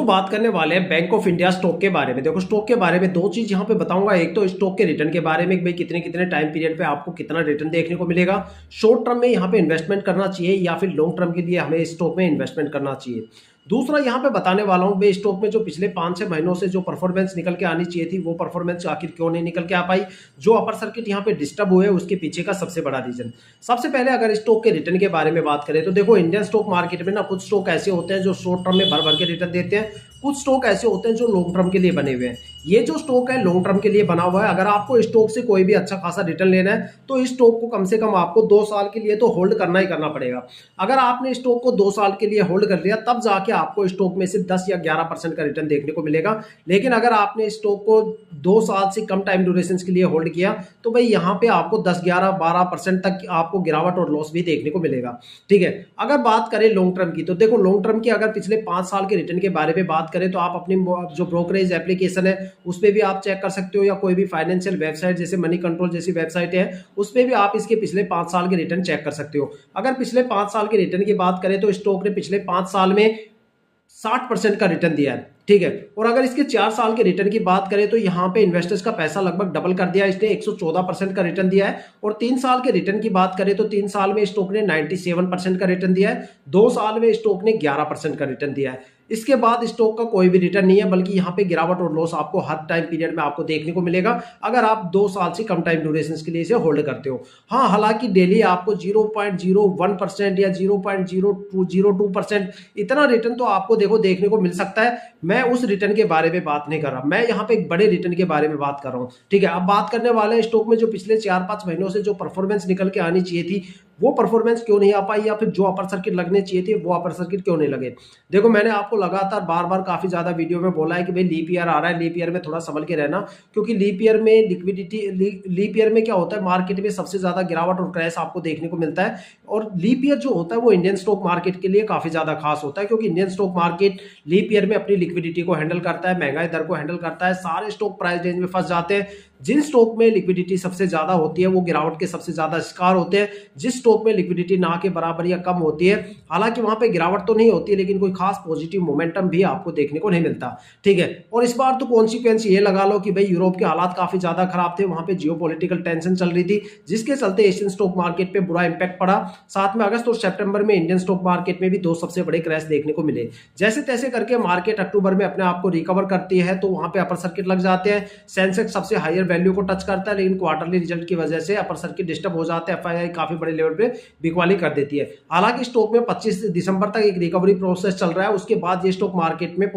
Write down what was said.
दोस्तों बात करने वाले हैं बैंक ऑफ इंडिया स्टॉक के बारे में। देखो स्टॉक के बारे में दो चीज यहाँ पे बताऊंगा। एक तो स्टॉक के रिटर्न के बारे में कि भाई कितने कितने टाइम पीरियड पे आपको कितना रिटर्न देखने को मिलेगा, शॉर्ट टर्म में यहाँ पे इन्वेस्टमेंट करना चाहिए या फिर लॉन्ग टर्म के लिए हमें स्टॉक में इन्वेस्टमेंट करना चाहिए। दूसरा यहाँ पे बताने वाला हूँ भाई स्टॉक में जो पिछले 5-6 महीनों से जो परफॉर्मेंस निकल के आनी चाहिए थी वो परफॉर्मेंस आखिर क्यों नहीं निकल के आ पाई, जो अपर सर्किट यहाँ पे डिस्टर्ब हुए उसके पीछे का सबसे बड़ा रीजन। सबसे पहले अगर स्टॉक के रिटर्न के बारे में बात करें तो देखो इंडियन स्टॉक मार्केट में ना कुछ स्टॉक ऐसे होते हैं जो शॉर्ट टर्म में भर भर के रिटर्न देते हैं, कुछ स्टॉक ऐसे होते हैं जो लॉन्ग टर्म के लिए बने हुए हैं। ये जो स्टॉक है लॉन्ग टर्म के लिए बना हुआ है। अगर आपको स्टॉक से कोई भी अच्छा खासा रिटर्न लेना है तो इस स्टॉक को कम से कम आपको 2 साल के लिए तो होल्ड करना ही करना पड़ेगा। अगर आपने स्टॉक को 2 साल के लिए होल्ड कर लिया तब जाके आपको स्टॉक में से 10 या 11% का रिटर्न देखने को मिलेगा। लेकिन अगर आपने स्टॉक को 2 साल से कम टाइम ड्यूरेशन के लिए होल्ड किया तो भाई यहाँ पे आपको 10, 11, 12% तक आपको गिरावट और लॉस भी देखने को मिलेगा। ठीक है, अगर बात करें लॉन्ग टर्म की तो देखो लॉन्ग टर्म की अगर पिछले 5 साल के रिटर्न के बारे में बात करें तो आप अपनी जो ब्रोकरेज एप्लीकेशन है उस पर भी आप चेक कर सकते हो या कोई भी फाइनेंशियल वेबसाइट जैसे मनी कंट्रोल जैसी वेबसाइट है उस पर भी आप इसके पिछले 5 साल के रिटर्न चेक कर सकते हो। अगर पिछले 5 साल के रिटर्न की बात करें तो स्टॉक ने पिछले 5 साल में 60% का रिटर्न दिया है। ठीक है, और अगर इसके 4 साल के रिटर्न की बात करें तो यहाँ पे इन्वेस्टर्स का पैसा लगभग डबल कर दिया, इसने 114% का रिटर्न दिया है। और 3 साल के रिटर्न की बात करें तो 3 साल में स्टॉक ने 97% का रिटर्न दिया है, 2 साल में स्टॉक ने 11% का रिटर्न दिया है। इसके बाद स्टॉक का कोई भी रिटर्न नहीं है, बल्कि यहाँ पे गिरावट और लॉस आपको हर टाइम पीरियड में आपको देखने को मिलेगा अगर आप 2 साल से कम टाइम ड्यूरेशन के लिए इसे होल्ड करते हो। हाँ, हालांकि डेली आपको 0.01% या 0.02% इतना रिटर्न तो आपको देखने को मिल सकता है। मैं उस रिटर्न के बारे में बात नहीं कर रहा, मैं यहाँ पे एक बड़े रिटर्न के बारे में बात कर रहा हूँ। ठीक है, अब बात करने वाले हैं स्टॉक में जो पिछले 4-5 महीनों से जो परफॉर्मेंस निकल के आनी चाहिए थी वो परफॉर्मेंस क्यों नहीं आ पाई, या फिर जो अपर सर्किट लगने चाहिए थे वो अपर सर्किट क्यों नहीं लगे। देखो मैंने आपको लगातार बार बार काफी ज्यादा वीडियो में बोला है कि भाई लीप ईयर आ रहा है, लीप ईयर में थोड़ा संभल के रहना, क्योंकि लीप ईयर में लिक्विडिटी, लीप ईयर में क्या होता है मार्केट में सबसे ज्यादा गिरावट और क्रैश आपको देखने को मिलता है। और लीप ईयर जो होता है वो इंडियन स्टॉक मार्केट के लिए काफी ज्यादा खास होता है, क्योंकि Indian stock market leap year में अपनी लिक्विडिटी को हैंडल करता है, महंगाई दर को हैंडल करता है, सारे स्टॉक प्राइस रेंज में फंस जाते हैं। जिन स्टॉक में लिक्विडिटी सबसे ज्यादा होती है वो गिरावट के सबसे ज्यादा शिकार होते हैं, जिस स्टॉक में लिक्विडिटी ना के बराबर या कम होती है हालांकि वहां पे गिरावट तो नहीं होती है लेकिन कोई खास पॉजिटिव मोमेंटम भी आपको देखने को नहीं मिलता। ठीक है, और इस बार तो कॉन्सिक्वेंस ये लगा लो कि भाई यूरोप के हालात काफी ज्यादा खराब थे, वहां पे जियोपॉलिटिकल टेंशन चल रही थी जिसके चलते एशियन स्टॉक मार्केट पे बुरा इंपैक्ट पड़ा। साथ में अगस्त और सितंबर में इंडियन स्टॉक मार्केट में भी 2 सबसे बड़े क्रैश देखने को मिले। जैसे तैसे करके मार्केट अक्टूबर में अपने आप को रिकवर करती है तो वहां पे अपर सर्किट लग जाते हैं, सेंसेक्स सबसे हायर वैल्यू को टच करता है, लेकिन क्वार्टरली रिजल्ट की वजह से अपर सर्किट डिस्टर्ब हो जाते हैं, एफआईआई काफी बड़े लेवल पे बिकवाली कर देती है। हालांकि स्टॉक में 25 दिसंबर तक एक रिकवरी प्रोसेस चल रहा है, उसके बाद ये स्टॉक मार्केट में